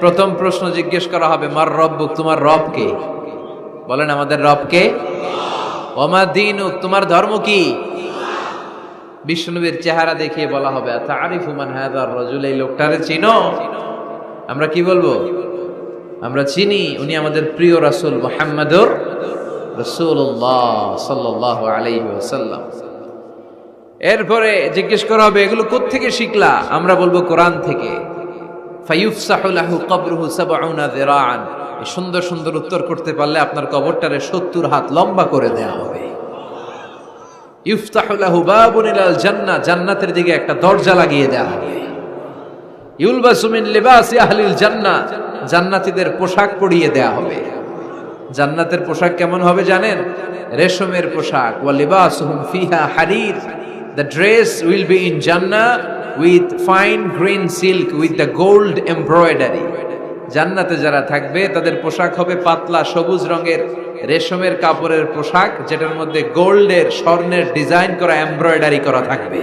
প্রথম প্রশ্ন জিজ্ঞেস করা হবে, মার রব্বুক, তোমার রব কে? বলেন, আমাদের রব কে? ওমা দীনুক, তোমার ধর্ম কি? বিশ্বনবীর চেহারা দেখিয়ে বলা হবে, আতারিফু মান হাযার রাজুল, এই লোকটারে চিনো? আমরা কি বলবো? আমরা চিনি, উনি আমাদের প্রিয় রাসূল মুহাম্মদুর রাসূলুল্লাহ সাল্লাল্লাহু আলাইহি ওয়াসাল্লাম। এরপরে জিজ্ঞেস করা হবে, এগুলো কোত্থেকে শিখলা? আমরা বলবো, কোরআন থেকে। ফায়ুফসাহু লাহু কবরুহু ৭০ যিরাআন, এই সুন্দর সুন্দর উত্তর করতে পারলে আপনার কবরটারে ৭০ হাত লম্বা করে দেয়া হবে। ইফতাহু লাহু বাবুন ইলাল জান্নাহ, জান্নাতের দিকে একটা দরজা লাগিয়ে দেয়া হবে। ইউলবাসু মিন লিবাসি আহলিল জান্নাহ, জান্নাতীদের পোশাক পরিয়ে দেয়া হবে। জান্নাতের পোশাক কেমন হবে জানেন? রেশমের পোশাক। ওয়া লিবাসুহুম ফিহা হারির, the dress will be in Jannah with fine green silk with the gold embroidery. জান্নাতে যারা থাকবে তাদের পোশাক হবে পাতলা সবুজ রঙের রেশমের কাপড়ের পোশাক, যেটার মধ্যে গোল্ডের, স্বর্ণের ডিজাইন করা, এমব্রয়ডারি করা থাকবে।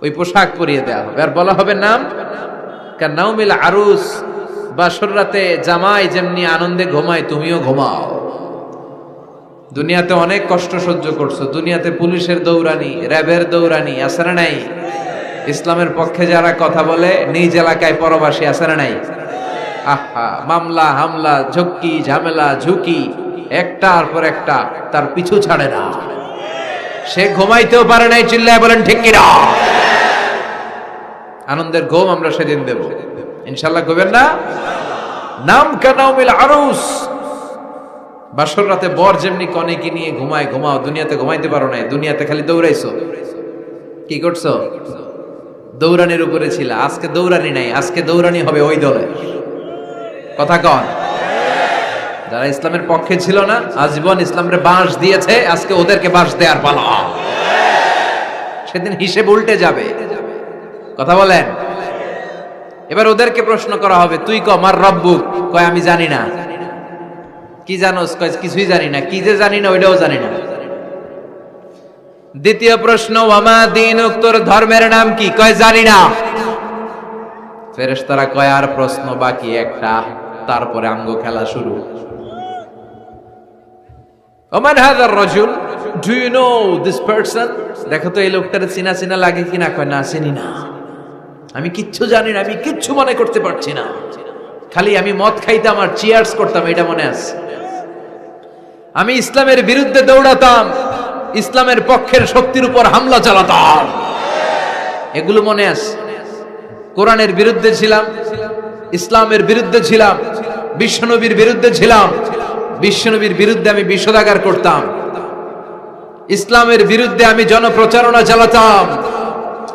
ওই পোশাক পরিয়ে দেওয়া হবে। আর বলা হবে নাম কান্নাউমিল আরুস, বাসর রাতে জামাই যেমনি আনন্দে ঘুমায় তুমিও ঘুমাও। দুনিয়াতে অনেক কষ্ট সহ্য করছো, দুনিয়াতে পুলিশের দৌড়ানি, র্যাবের দৌড়ানি, আছে না নাই? ইসলামের পক্ষে যারা কথা বলে নিজ এলাকায় পরবাসী, আছে না নাই? আহা, মামলা হামলা, ঝক্কি ঝামেলা ঝুঁকি একটার পর একটা, তার পিছু ছাড়ে না। সে ঘুমাইতেও পারে নাই, চিল্লায় বলেন ঠিক কিনা? আনন্দের ঘুম আমরা সেদিন দেব ইনশাআল্লাহ। ঘুমেন না? নাম কানাউমিল আরুস, বাসর রাতে বর যেমনি কনেকে নিয়ে ঘুমায় ঘুমাও। দুনিয়াতে ঘুমাইতে পারো নাই, দুনিয়াতে খালি দৌড়াইছো। কি করছো? দৌড়ানির উপরে ছিল। আজকে দৌড়ানি নাই, আজকে দৌড়ানি হবে ওই দলের। কথা কন, যারা ইসলামের পক্ষে ছিল না, আজীবন ইসলামের বাঁশ দিয়েছে, আজকে ওদেরকে বাঁশ দেওয়ার পালা। সেদিন হিসেব উল্টে যাবে। কথা বলেন। এবার ওদেরকে প্রশ্ন করা হবে, তুই ক মার রব্বুক, কয় আমি জানি না। কি জানোস? কয় কিছুই জানি না। কি যে জানি না ওইটাও জানি না। দ্বিতীয় প্রশ্ন, ওয়ামা দীনুক, তোর ধর্মের নাম কি? কয় জানি না। ফেরেশতারা কয় আর প্রশ্ন বাকি একটা, তারপরে আঙ্গ খেলা শুরু। ওমান হাযার রাজুল, do you know this person? দেখো তো এই লোকটার চিনা চিনা লাগে কিনা। কয় না, চিনি না, আমি কিচ্ছু জানি না, আমি কিচ্ছু মনে করতে পারছি না। খালি আমি মদ খাইতাম আর চিয়ার্স করতাম, এটা মনে আছে। আমি ইসলামের বিরুদ্ধে দৌড়াতাম, ইসলামের পক্ষের শক্তির উপর হামলা চালাতাম, এগুলো মনে আছে। কোরআনের বিরুদ্ধে ছিলাম, ইসলামের বিরুদ্ধে ছিলাম, বিশ্বনবীর বিরুদ্ধে ছিলাম। বিশ্বনবীর বিরুদ্ধে আমি বিষোদাগার করতাম, ইসলামের বিরুদ্ধে আমি জনপ্রচারণা চালাতাম।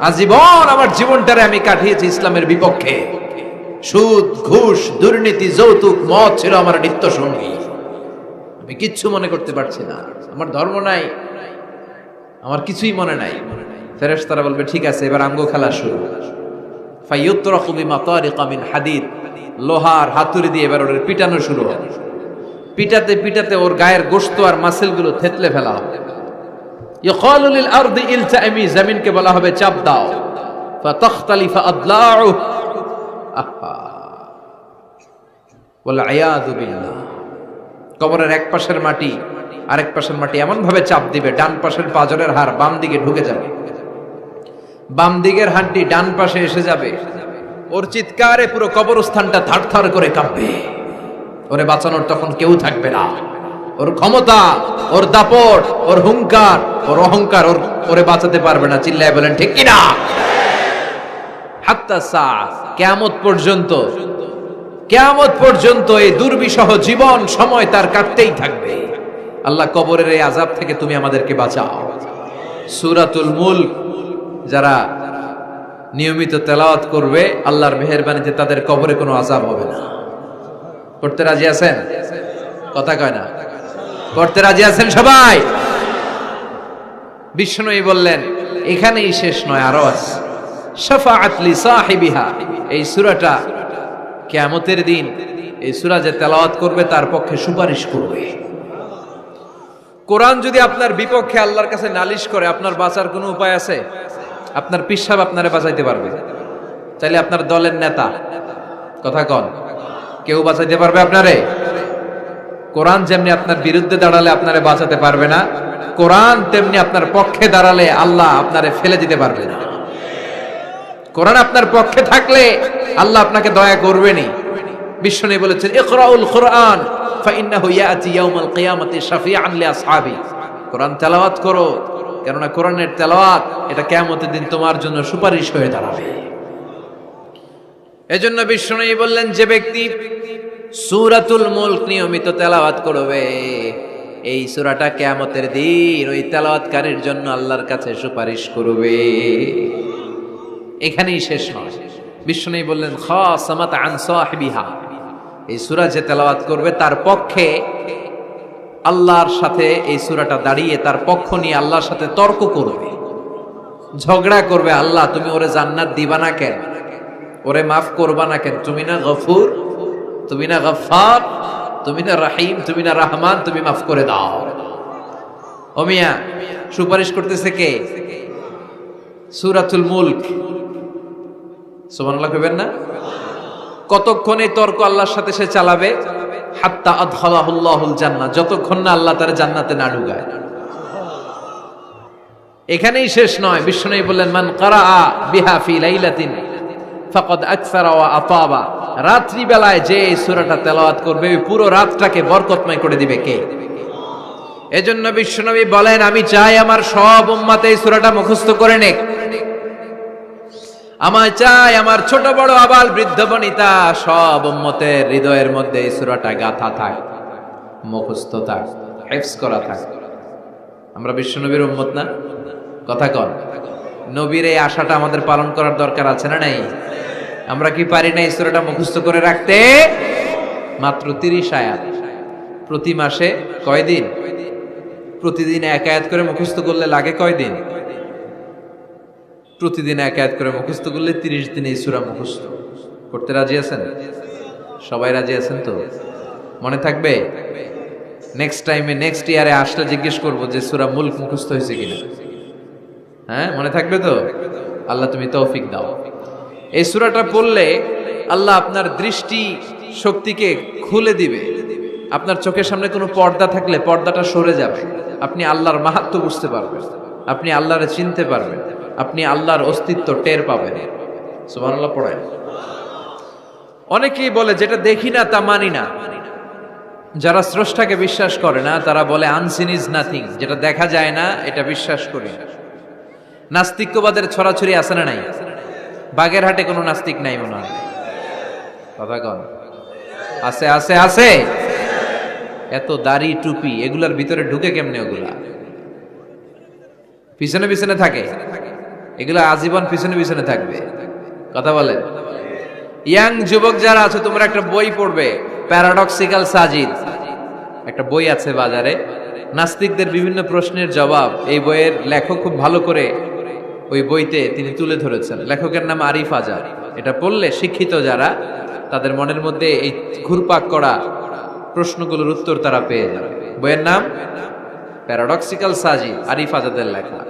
আজীবন আমার জীবনটারে আমি কাটিয়েছি ইসলামের বিপক্ষে। সুদ, ঘুষ, দুর্নীতি, যৌতুক, মদ ছিল আমার নিত্য সঙ্গী। আমি কিচ্ছু মনে করতে পারছি না, আমার ধর্ম নাই, আমার কিছুই মনে নাই। ফেরেশতারা বলবে ঠিক আছে, এবার আঙ্গ খেলা শুরু। ফায়ুতরাকু বিমাতারিকা মিন হাদিদ, লোহার হাতুড়ি দিয়ে এবার ওর পিটানো শুরু হবে। পিটাতে পিটাতে ওর গায়ের গোশত আর মাসেলগুলো থেতলে ফেলা হবে। ইয়াকালু লিল আরদি ইলতাইমি, জমিনকে বলা হবে চাপ দাও। ফাতাখতালিফা আদলাউ, ওয়াল আয়াযু বিল্লাহ। কবরের এক পাশের মাটি আরেক পাশের মাটি এমন ভাবে চাপ দিবে, ডান পাশের পাজরের হাড় বাম দিকে ঢুকে যাবে, বাম দিকের হাড্ডি ডান পাশে এসে যাবে। ওর চিৎকারে পুরো কবরস্থানটা থারথার করে কাঁপবে। ওরে বাঁচানোর তখন কেউ থাকবে না। ওর ক্ষমতা, ওর দাপট, ওর হুঙ্কার, ওর অহংকার ওরে বাঁচাতে পারবে না। চিল্লায় বলেন ঠিক কিনা? হাত্তা সা, কিয়ামত পর্যন্ত, কিয়ামত পর্যন্ত এই দুর্বিষহ জীবন সময় তার কাটতেই থাকবে। আল্লাহ কবরের এই আযাব থেকে তুমি আমাদেরকে বাঁচাও। সূরাতুল মুলক যারা নিয়মিত তেলাওয়াত করবে, আল্লাহর মেহেরবানিতে তাদের কবরে কোনো আযাব হবে না। করতে রাজি আছেন? কথা কয় না। করতে রাজি আছেন সবাই? বিষ্ণুই বললেন এখানেই শেষ নয়, আরো আছে। শাফাআত লি সাহিবিহা, এই সূরাটা কিয়ামতের দিন এই সূরা যে তেলাওয়াত করবে তার পক্ষে সুপারিশ করবে। কোরআন যদি আপনার বিপক্ষে আল্লাহর কাছে নালিশ করে, আপনার বাঁচার কোনো উপায় আছে? আপনার পিসাব আপনারে বাঁচাইতে পারবে? চাইলে আপনার দলের নেতা কথা কন, কেউ বাঁচাইতে পারবে আপনারে? কোরআন যেমনি আপনার বিরুদ্ধে দাঁড়ালে আপনারে বাঁচাতে পারবে না, কোরআন তেমনি আপনার পক্ষে দাঁড়ালে আল্লাহ আপনারে ফেলে দিতে পারবে না। কোরআন আপনার পক্ষে থাকলে আল্লাহ আপনাকে দয়া করবেনি। বিশ্বনবী বলেছেন, ইকরাউল কুরআন ফাইন্নাহু ইয়াতি ইয়াউমাল কিয়ামাতি শাফিআন লিআসহাবি। কোরআন তেলাওয়াত করো, কেননা কোরআনের তেলাওয়াত এটা কিয়ামতের দিন তোমার জন্য সুপারিশ হয়ে দাঁড়াবে। এজন্য বিশ্বনবী বললেন, যে ব্যক্তি সূরাতুল মুলক নিয়মিত তেলাওয়াত করবে, এই সূরাটা কিয়ামতের দিন ওই তেলাওয়াতকারীর জন্য আল্লাহর কাছে সুপারিশ করবে। এখানেই শেষ নয়, বিশ্বনবী বললেন, খাসামাত আন সাহিবিহা, এই সূরা যে তেলাওয়াত করবে তার পক্ষে আল্লাহর সাথে এই সূরাটা দাঁড়িয়ে তার পক্ষ নিয়ে আল্লাহর সাথে তর্ক করবে, ঝগড়া করবে। আল্লাহ তুমি ওরে জান্নাত দিবা না কেন, ওরে মাফ করবা না কেন, তুমি না গফুর, তুমি না গফফার, তুমি না রহিম, তুমি না রহমান, তুমি মাফ করে দাও। ও মিয়া, সুপারিশ করতেছে কে? সূরাতুল মুলক। সুবহানাল্লাহ কইবেন না? কতক্ষণ এই তর্ক আল্লাহর সাথে সে চালাবে? হাত্তা আদখালাহুল্লাহুল জান্নাহ, যতক্ষণ না আল্লাহ তার জান্নাতে না ঢুকায়। এখানেই শেষ নয়, বিশ্বনবী বললেন, মান কারাআ বিহা ফি লাইলাতিন ফাকাদ আকসারা ওয়া আতাবা, রাত্রি বেলায় যে এই সূরাটা তেলাওয়াত করবে ওই পুরো রাতটাকে বরকতময় করে দিবে কে? এজন্য বিশ্বনবী বলেন, আমি চাই আমার সব উম্মত এই সূরাটা মুখস্থ করে নেক। আমার চাই আমার ছোট বড় আবাল বৃদ্ধ বনিতা সব উম্মতের হৃদয়ের মধ্যে এই সূরাটা গাঁথা থাক, মুখস্থ থাক, হিফজ করা থাক। আমরা বিশ্বনবীর উম্মত না? কথা কন। নবীর এই আশাটা আমাদের পালন করার দরকার আছে না নাই? আমরা কি পারি না এই সূরাটা মুখস্থ করে রাখতে? মাত্র 30 আয়াত, প্রতি মাসে কয়দিন? প্রতিদিন এক আয়াত করে মুখস্থ করলে লাগে কয়দিন? প্রতিদিন এক আয়াত করে মুখস্থ করলে 30 দিনে এই সূরা মুখস্থ করতে রাজি আছেন? সবাই রাজি আছেন তো? মনে থাকবে? নেক্সট টাইমে নেক্সট ইয়ারে আসলে জিজ্ঞেস করবো যে সূরা মুলক মুখস্থ হয়েছে কিনা। হ্যাঁ, মনে থাকবে তো? আল্লাহ তুমি তৌফিক দাও। এই সূরাটা পড়লে আল্লাহ আপনার দৃষ্টি শক্তিকে খুলে দিবে। আপনার চোখের সামনে কোনো পর্দা থাকলে পর্দাটা সরে যাবে, আপনি আল্লাহর মাহাত্ম্য বুঝতে পারবেন, আপনি আল্লাহরে চিনতে পারবেন, আপনি আল্লাহর অস্তিত্ব টের পাবেন। সুবহানাল্লাহ পড়েন। অনেকেই বলে যেটা দেখি না তা মানি না। যারা স্রষ্টাকে বিশ্বাস করে না তারা বলে আনসিন ইজ নাথিং, যেটা দেখা যায় না এটা বিশ্বাস করি না। নাস্তিক্যবাদের ছড়াছড়ি আছে না নাই? বাগেরহাটে কোনো নাস্তিক নাই মনে হয়? কথা কন। আছে আছে আছে। এত দাড়ি টুপি এগুলার ভিতরে ঢুকে কেমনে? ওগুলা পিছনে পিছনে থাকে, এগুলা আজীবন পিছনে পিছনে থাকবে। কথা বলেন। ইয়াং যুবক যারা আছে তোমরা একটা বই পড়বে, প্যারাডক্সিক্যাল সাজিদ, একটা বই আছে বাজারে, নাস্তিকদের বিভিন্ন প্রশ্নের জবাব। এই বইয়ের লেখক খুব ভালো করে ওই বইতে তিনি তুলে ধরেছেন। লেখকের নাম আরিফ আজাদ। এটা পড়লে শিক্ষিত যারা তাদের মনের মধ্যে এই ঘুরপাক করা প্রশ্নগুলোর উত্তর তারা পেয়ে যাবে। বইয়ের নাম প্যারাডক্সিক্যাল সাজিদ, আরিফ আজাদের লেখা।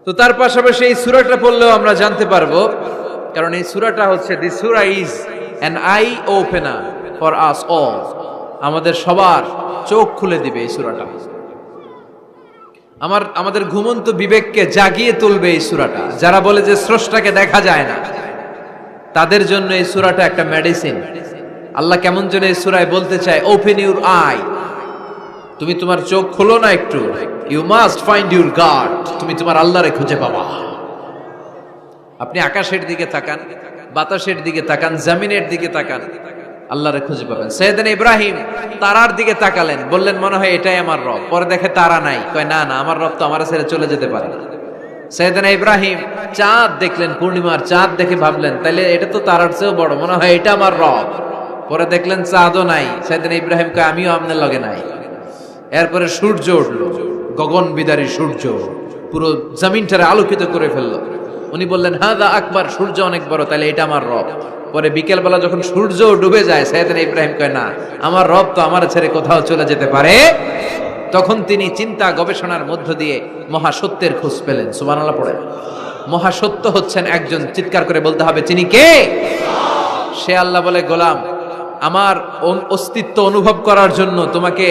তো তার পাশাপাশি এই সূরাটা পড়লেও আমরা জানতে পারবো, কারণ এই সূরাটা হচ্ছে দি সূরা is an eye opener for us all, আমাদের সবার চোখ খুলে দিবে এই সূরাটা। আমাদের ঘুমন্ত বিবেককে জাগিয়ে তুলবে এই সূরাটা। যারা বলে যে স্রষ্টাকে দেখা যায় না তাদের জন্য এই সূরাটা একটা মেডিসিন। আল্লাহ কেমন যেন এই সূরায় বলতে চায়, ওপেন ইউর আই, তুমি তোমার চোখ খোলো না একটু, you must find your god, তুমি তোমার আল্লাহরে খুঁজে পাবা। আপনি আকাশের দিকে তাকান, বাতাসের দিকে তাকান, জমিনের দিকে তাকান, আল্লাহরে খুঁজে পাবেন। সাইয়েদনা ইব্রাহিম তারার দিকে তাকালেন, বললেন মনে হয় এটাই আমার রব। পরে দেখে তারা নাই, কয় না না, আমার রব তো আমার ছেড়ে চলে যেতে পারে না। সাইয়েদনা ইব্রাহিম চাঁদ দেখলেন, পূর্ণিমার চাঁদ দেখে ভাবলেন তাইলে এটা তো তারার চেয়েও বড়, মনে হয় এটা আমার রব। পরে দেখলেন চাঁদও নাই। সাইয়েদনা ইব্রাহিম কয় আমিও আপনার লগে নাই। এরপরে সূর্য উঠলো, গগন বিদারী সূর্য পুরো জমিনটারে আলোকিত করে ফেললো। উনি বললেন হাদা আকবার, সূর্য অনেক বড়, তাহলে এটা আমার রব। পরে বিকেল বেলা যখন সূর্য ডুবে যায়, সাইয়েদনা ইব্রাহিম কয় না, আমার রব তো আমার ছেড়ে কোথাও চলে যেতে পারে। তখন তিনি চিন্তা গবেষণার মধ্য দিয়ে মহাসত্যের খোঁজ পেলেন। সুবহানাল্লাহ পড়ে। মহাসত্য হচ্ছেন একজন, চিৎকার করে বলতে হবে তিনি কে? সে আল্লাহ বলে, গোলাম, আমার অস্তিত্ব অনুভব করার জন্য তোমাকে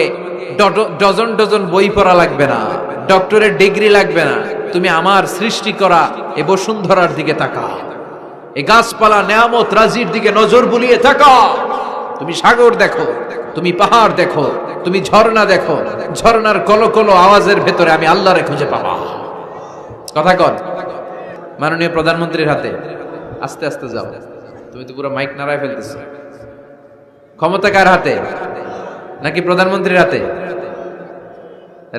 ডজন ডজন বই পড়া লাগবে না, ডক্টরের ডিগ্রি লাগবে না, তুমি আমার সৃষ্টি করা এই বসুন্ধরার দিকে তাকাও, এই গাছপালা নেয়ামত রাজির দিকে নজর বুলিয়ে তাকাও। তুমি সাগর দেখো, তুমি পাহাড় দেখো, তুমি ঝর্ণা দেখো, ঝর্ণার কলকলো আওয়াজের ভেতরে আমি আল্লাহরে খুঁজে পাবা। কথা কন মাননীয় প্রধানমন্ত্রীর হাতে। আস্তে আস্তে যাও, তুমি তো পুরো মাইক নাড়ায় ফেলতেছ। ক্ষমতা কার হাতে? নাকি প্রধানমন্ত্রীর হাতে?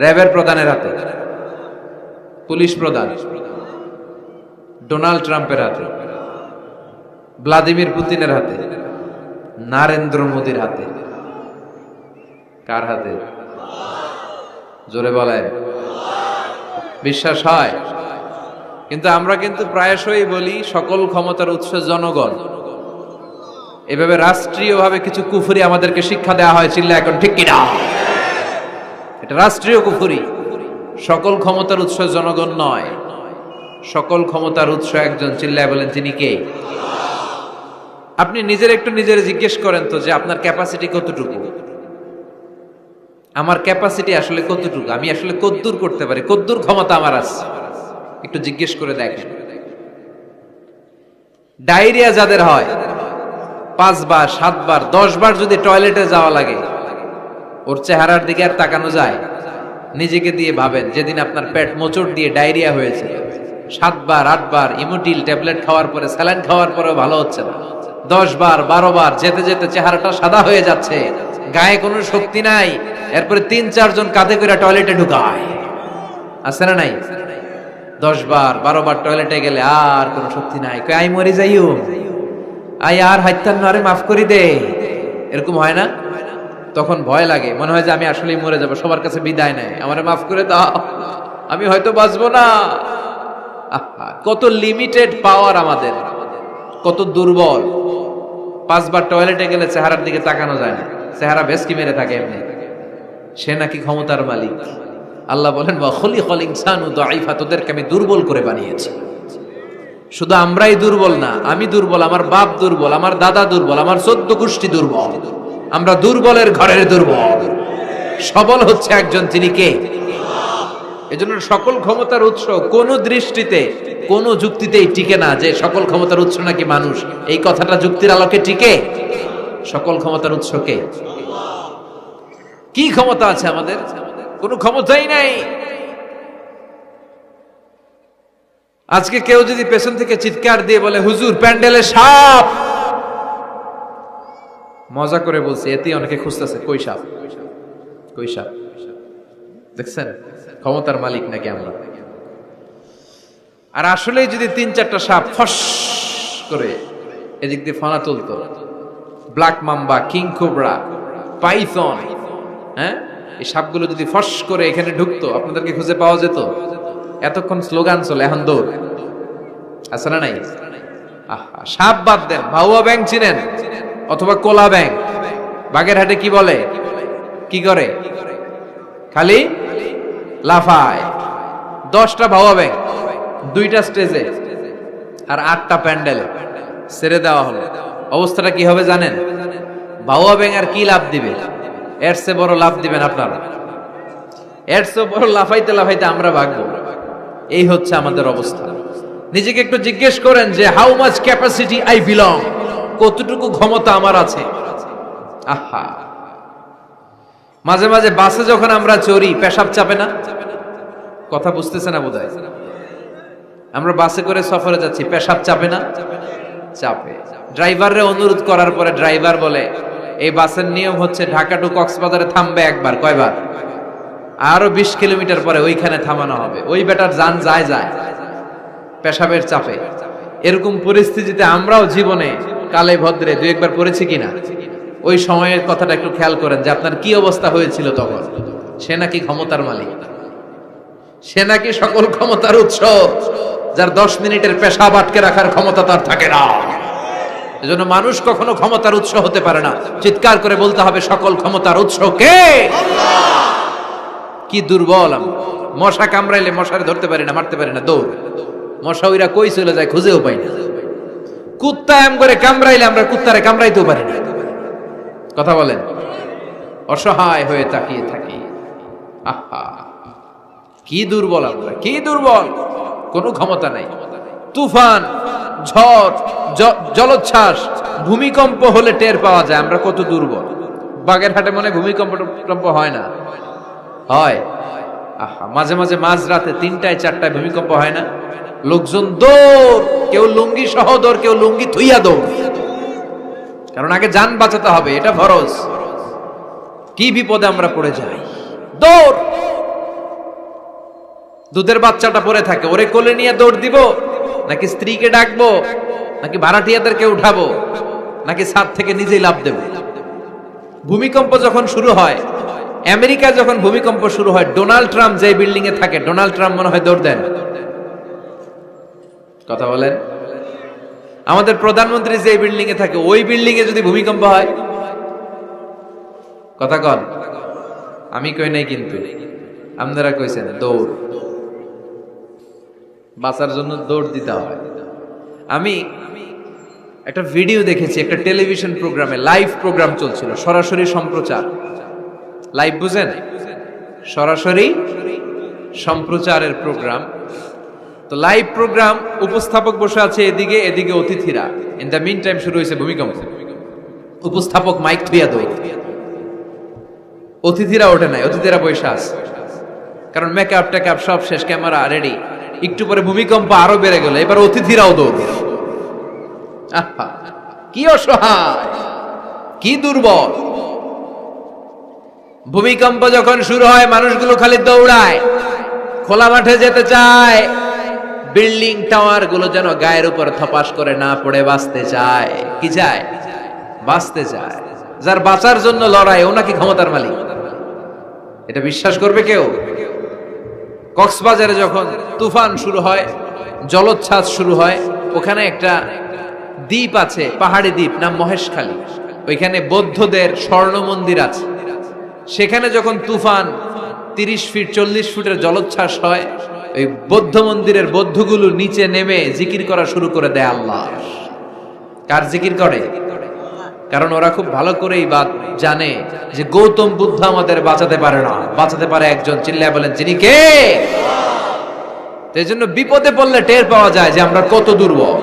র্যাবের প্রধানের হাতে? পুলিশ প্রধান ডোনাল্ড ট্রাম্পের হাতে? ভ্লাদিমির পুতিনের হাতে? নরেন্দ্র মোদীর হাতে? কার হাতে? জোরে বলেন। বিশ্বাস হয়? কিন্তু আমরা কিন্তু প্রায়শই বলি সকল ক্ষমতার উৎস জনগণ। এভাবে রাষ্ট্রীয়ভাবে কিছু কুফরি আমাদেরকে শিক্ষা দেওয়া হয়, চিল্লা এখন ঠিক কিনা? এটা রাষ্ট্রীয় কুফরি। সকল ক্ষমতার উৎস জনগণ নয়, সকল ক্ষমতার উৎস একজন। চিল্লায় বলেন, তিনি কে? আপনি নিজের একটু নিজের জিজ্ঞেস করেন তো যে আপনার ক্যাপাসিটি কতটুকু? আমার ক্যাপাসিটি আসলে কতটুকু? আমি আসলে কদ্দূর করতে পারি, কদ্দূর ক্ষমতা আমার আছে? একটু জিজ্ঞেস করে দেখেন। ডায়রিয়া যাদের হয় 5 বার 7 বার 10 বার যদি টয়লেটে যাওয়া লাগে, ওর চেহারার দিকে আর তাকানো যায়? নিজেকে দিয়ে ভাবেন, যেদিন আপনার পেট মোচড় দিয়ে ডায়রিয়া হয়েছে, 7 বার 8 বার ইমোটিল ট্যাবলেট খাওয়ার পরে, স্যালাইন খাওয়ার পরেও ভালো হচ্ছে না, 10 বার 12 বার যেতে যেতে চেহারাটা সাদা হয়ে যাচ্ছে, গায়ে কোনো শক্তি নাই, এরপরে 3-4 জন কাঁধে করে টয়লেটে ঢুকায়, আছে না নাই? 10 বার 12 বার টয়লেটে গেলে আর কোনো শক্তি নাই, কই আই মরে যাইও, আই আর হাইতান আরে মাফ করে দে, এরকম হয় না? তখন ভয় লাগে, মনে হয় যে আমি আসলেই মরে যাব, সবার কাছে বিদায় নেয়, আমারে মাফ করে দাও, আমি হয়তো বাঁচবো না। কত লিমিটেড পাওয়ার আমাদের, কত দুর্বল। 5 বার টয়লেটে গেলে চেহারার দিকে তাকানো যায় না, চেহারা ভেস্কি মেরে থাকে এমনি। সে নাকি ক্ষমতার মালিক। আল্লাহ বলেন, ওয়া খুলিকাল ইনসানু দাঈফা, তোদেরকে আমি দুর্বল করে বানিয়েছি। শুধু আমরাই দুর্বল না, আমি দুর্বল, আমার বাপ দুর্বল, আমার দাদা দুর্বল, আমার 14 গোষ্ঠী দুর্বল। আমরা দুর্বলের ঘরের দুর্বল। সবল হচ্ছে একজন, তিনি কে? এজন্য সকল ক্ষমতার উৎস কোন দৃষ্টিতে, কোন যুক্তিতেই টিকে না যে সকল ক্ষমতার উৎস নাকি মানুষ। এই কথাটা যুক্তির আলোকে টিকে? সকল ক্ষমতার উৎস কে? কি ক্ষমতা আছে আমাদের? কোনো ক্ষমতাই নাই। আজকে কেউ যদি পেছন থেকে চিৎকার দিয়ে বলে, হুজুর প্যান্ডেলে সাপ, মজা করে বলছে, এতেই অনেকে খুঁজতেছে কই সাপ, কই সাপ। দেখছেন ক্ষমতার মালিক নাকি আমরা? আর আসলেই যদি 3-4টা সাপ ফস করে এদিক দিয়ে ফানা তুলতো, black mamba, king cobra, python, হ্যাঁ, এই সাপগুলো যদি ফস করে এখানে ঢুকতো, আপনাদেরকে খুঁজে পাওয়া যেত? এতক্ষণ স্লোগান চলে, এখন দৌড়, আছে না নাই? সাপ বাদ দেন, ভাউয়া ব্যাং চিনেন? অথবা কোলা ব্যাং? বাগেরহাটে কি বলে, কি করে? খালি লাফায়। 10টা ভাউয়া ব্যাং, 2টা স্টেজে আর 8টা প্যান্ডেলে ছেড়ে দেওয়া হলো, অবস্থাটা কি হবে জানেন? ভাউয়া ব্যাং আর কি লাভ দিবে? এর চেয়ে বড় লাভ দিবেন আপনারা, এর চেয়ে বড় লাফাইতে লাফাইতে আমরা ভাগবো। এই হচ্ছে আমাদের অবস্থা। নিজেকে একটু জিজ্ঞেস করেন যে how much capacity I belong, কতটুকু ক্ষমতা আমার আছে। আহা, মাঝে মাঝে বাসে যখন আমরা চড়ি, পেশাব চাপে না? কথা বুঝতেছে না বোধহয়। আমরা বাসে করে সফরে যাচ্ছি, পেশাব চাপে না? চাপে। ড্রাইভাররে অনুরোধ করার পরে ড্রাইভার বলে, এই বাসের নিয়ম হচ্ছে ঢাকা টু কক্সবাজারে থামবে একবার। কয়বার? আরো 20 কিলোমিটার পরে ওইখানে থামানো হবে। ওই বেটার যান যায় যায় পেশাবের চাপে। এরকম পরিস্থিতিতে আমরাও জীবনে কালে ভদ্রে 2-1 পড়েছি কিনা? ওই সময়ের কথাটা একটু খেয়াল করেন যে আপনার কি অবস্থা হয়েছিল তখন। সে নাকি ক্ষমতার মালিক, সে নাকি সকল ক্ষমতার উৎস, যার 10 মিনিটের পেশাব আটকে রাখার ক্ষমতা তার থাকে না। এজন্য মানুষ কখনো ক্ষমতার উৎস হতে পারে না। চিৎকার করে বলতে হবে, সকল ক্ষমতার উৎস কে? কি দুর্বল আমি। মশা কামড়াইলে মশারে ধরতে পারি না, মারতে পারি না, দৌড়। মশা ওইরা কই চলে যায় খুঁজেও পাই না। কুত্তা এম করে কামড়াইলে আমরা কুত্তারে কামড়াইতেও পারি না। কথা বলেন, অসহায় হয়ে তাকিয়ে থাকি। আহা, কি দুর্বল আমরা, কি দুর্বল, কোনো ক্ষমতা নাই। তুফান, ঝড়, জলোচ্ছ্বাস, ভূমিকম্প হলে টের পাওয়া যায় আমরা কত দুর্বল। বাগেরহাটে মনে ভূমিকম্প হয় না? হয়। আহা, মাঝে মাঝে মাঝরাতে 3টায় 4টায় ভূমিকম্প হয় না? লোকজন দৌড়, কেউ লুঙ্গি সহ দৌড়, কেউ লুঙ্গি থুইয়া দৌড়, কারণ আগে জান বাঁচাতে হবে, এটা ফরজ। কি বিপদে আমরা পড়ে যাই, দৌড়। দুধের বাচ্চাটা পড়ে থাকে, ওরে কোলে নিয়ে দৌড় দিব, নাকি স্ত্রীকে ডাকবো, নাকি ভাড়াটিয়াদেরকে উঠাবো, নাকি ছাদ থেকে নিজেই লাফ দেব? ভূমিকম্প যখন শুরু হয়, আমেরিকায় যখন ভূমিকম্প শুরু হয়, ডোনাল্ড ট্রাম্প যে বিল্ডিং এ থাকে, ডোনাল্ড ট্রাম্প মনে হয় দৌড় দেন। কথা বলেন, আমাদের প্রধানমন্ত্রী যে বিল্ডিং এ থাকে, ওই বিল্ডিং এ যদি ভূমিকম্প হয়, কথা কন, আমি কই নাই কিন্তু আপনারা কইছেন, দৌড়। বাঁচার জন্য দৌড় দিতে হয়। আমি একটা ভিডিও দেখেছি, একটা টেলিভিশন প্রোগ্রামে, লাইভ প্রোগ্রাম চলছিল, সরাসরি সম্প্রচার। লাইভ বুঝেন? সরাসরি সম্প্রচারের প্রোগ্রাম। তো লাইভ প্রোগ্রাম, উপস্থাপক বসে আছে এদিকে, এদিকে অতিথিরা। ইন দ্য মিন টাইম শুরু হয়েছে ভূমিকম্প। উপস্থাপক মাইক থুইয়া দৌড়, অতিথিরা ওঠে নাই, অতিথিরা বসে আছে, কারণ মেকআপ টেকআপ সব শেষ, ক্যামেরা রেডি। একটু পরে ভূমিকম্প আরো বেড়ে গেল, এবার অতিথিরাও দৌড়। আহা, কি অসহায়, কি দুর্বল। ভূমিকম্প যখন শুরু হয়, মানুষগুলো খালি দৌড়ায়, খোলা মাঠে যেতে চায়। বিল্ডিং টাওয়ার গুলো যেন গায়ের উপর থপাস করে না পড়ে বাঁচতে চায়। কি চায়? বাঁচতে চায়। যার বাঁচার জন্য লড়াই, ও নাকি ক্ষমতার মালিক। এটা বিশ্বাস করবে কেউ? কক্সবাজারে যখন তুফান শুরু হয়, জলোচ্ছ্বাস শুরু হয়, ওখানে একটা দ্বীপ আছে, পাহাড়ি দ্বীপ, নাম মহেশখালী। ওইখানে বৌদ্ধদের স্বর্ণ মন্দির আছে। সেখানে যখন তুফান 30 ফিট 40 ফুটের জলোচ্ছ্বাস হয়, ওই বৌদ্ধ মন্দিরের বৌদ্ধগুলো নিচে নেমে জিকির করা শুরু করে দেয় আল্লাহ। কার জিকির করে? কারণ ওরা খুব ভালো করেই জানে যে গৌতম বুদ্ধ আমাদের বাঁচাতে পারে না, বাঁচাতে পারে একজন। চিল্লায় বলেন, যিনি কে? এই জন্য বিপদে পড়লে টের পাওয়া যায় যে আমরা কত দুর্বল।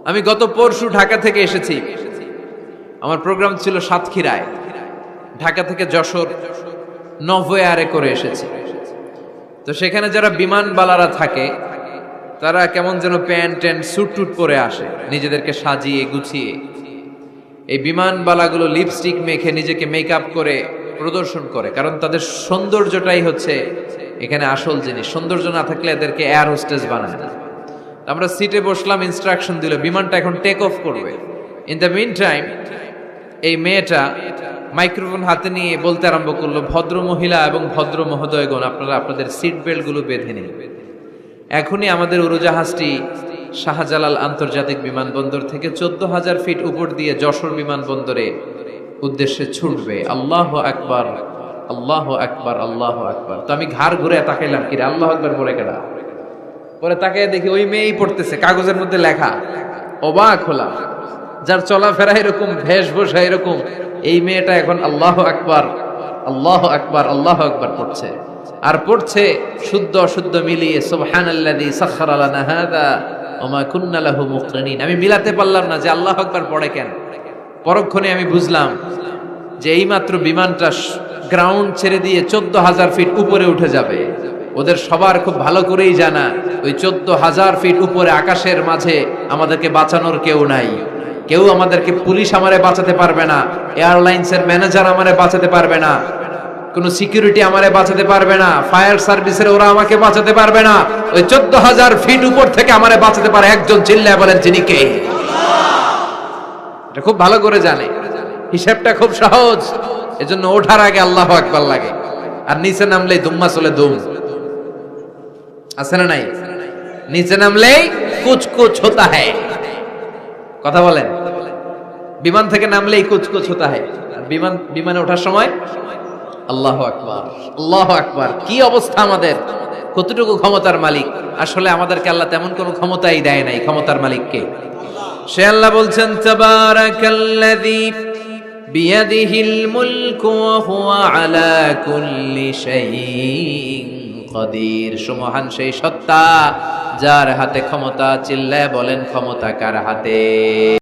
আমি গত পরশু ঢাকা থেকে এসেছি, আমার প্রোগ্রাম ছিল সাতক্ষীরায়। ঢাকা থেকে যশোর নভোয়ারে করে এসেছি। তো সেখানে যারা বিমানবালারা থাকে, তারা কেমন যেন প্যান্ট ট্যান্ট স্যুট টুট পরে আসে, নিজেদেরকে সাজিয়ে গুছিয়ে। এই বিমানবালাগুলো লিপস্টিক মেখে নিজেকে মেকআপ করে প্রদর্শন করে, কারণ তাদের সৌন্দর্যটাই হচ্ছে এখানে আসল জিনিস। সৌন্দর্য না থাকলে এদেরকে এয়ার হোস্টেস বানায় না। আমরা সিটে বসলাম, ইনস্ট্রাকশন দিল বিমানটা এখন টেক অফ করবে। ইন দ্য মিন টাইম এই মেয়েটা মাইক্রোফোন হাতে নিয়ে বলতে আরম্ভ করলো, ভদ্র মহিলা এবং ভদ্র মহোদয়গণ, আপনারা আপনাদের সিট বেল্ট গুলো বেঁধে নিন। এখনই আমাদের উড়োজাহাজটি শাহজালাল আন্তর্জাতিক বিমানবন্দর থেকে 14,000 ফিট উপর দিয়ে যশোর বিমানবন্দরে উদ্দেশ্যে ছুটবে। আল্লাহু আকবার, আল্লাহু আকবার, আল্লাহু আকবার। তো আমি ঘাড় ঘুরে তাকাইলাম, কিরে আল্লাহু আকবার পরে কেডা? পরে তাকাই দেখি ওই মেয়েই পড়তেছে, কাগজের মধ্যে লেখা। অবাক হলাম, যার চলাফেরা এরকম, বেশভূষা এরকম, এই মেয়েটা এখন আল্লাহু আকবার, আল্লাহু আকবার, আল্লাহু আকবার পড়ছে। আর পড়ছে শুদ্ধ অশুদ্ধ মিলিয়ে, সুবহানাল্লাযী সাখখারা লানা হাযা ওয়া মা কুন্না লাহু মুকরিনিন। আমি মিলাতে পারলাম না যে আল্লাহু আকবার পড়ে কেন। পরক্ষণে আমি বুঝলাম যে এইমাত্র বিমানটা গ্রাউন্ড ছেড়ে দিয়ে 14,000 ফিট উপরে উঠে যাবে। ওদের সবার খুব ভালো করেই জানা, ওই 14,000 ফিট উপরে আকাশের মাঝে আমাদেরকে বাঁচানোর কেউ নাই। কেউ আমাদেরকে, পুলিশ আমারে বাঁচাতে পারবে না, এয়ারলাইন্সের ম্যানেজার আমারে বাঁচাতে পারবে না, কোন সিকিউরিটি আমারে বাঁচাতে পারবে না, ফায়ার সার্ভিসের ওরা আমাকে বাঁচাতে পারবে না। ওই 14,000 ফিট উপর থেকে আমারে বাঁচাতে পারে একজন। চিল্লায় বলেন, যিনি কে? এটা খুব ভালো করে জানে, হিসাবটা খুব সহজ। এজন্য ওঠার আগে আল্লাহু আকবার লাগে, আর নিচে নামলেই দুম্মা চলে দুম। আছে না নাই? নিচে নামলেই কুছ কুছ হোতা হ্যায়। কথা বলেন, বিমান থেকে নামলেই কুছ কুছ হোতা হ্যায়। বিমানে ওঠার সময় আল্লাহু আকবার, আল্লাহু আকবার। কি অবস্থা আমাদের! কতটুকু ক্ষমতার মালিক। আসলে আমাদেরকে আল্লাহ তেমন কোনো ক্ষমতাই দেয় নাই, ক্ষমতার মালিককে সে আল্লাহ বলছেন তাবারাকাল্লাযী বিয়াদিহিল মুলকু ওয়া হুয়া আলা কুল্লি শাইইন কাদির। সুমহান সেই সত্তা যার হাতে ক্ষমতা, চিল্লায় বলেন ক্ষমতা কার হাতে।